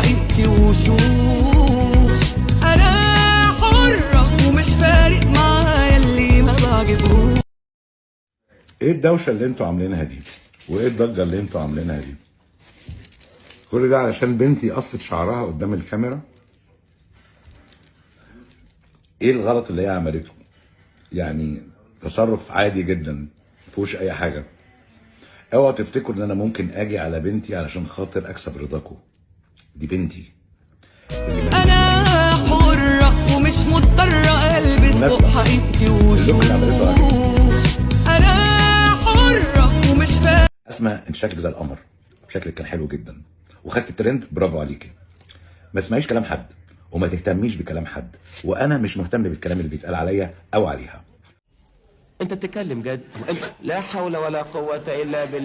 حقيقتي وشوش. انا حرة ومش فارق معايا اللي ما بعجبهوش. ايه الدوشه اللي انتوا عاملينها دي؟ وايه الضجه اللي انتوا عاملينها دي؟ كل ده علشان بنتي قصت شعرها قدام الكاميرا؟ ايه الغلط اللي هي عملته؟ يعني تصرف عادي جدا مفيهوش اي حاجه. اوعوا تفتكروا ان انا ممكن اجي على بنتي علشان خاطر اكسب رضاكم. دي بنتي. انا حرة ومش مضطرة البس فوق حقيقتي وشوش. انا حرة ومش فارق. اسماء انت شكلك زي القمر، شكلك كان حلو جدا وخدت الترند، برافو عليكي. ما اسمعيش كلام حد وما تهتميش بكلام حد، وانا مش مهتم بالكلام اللي بيتقال عليا او عليها. انت بتتكلم جد؟ لا حول ولا قوة الا بالله.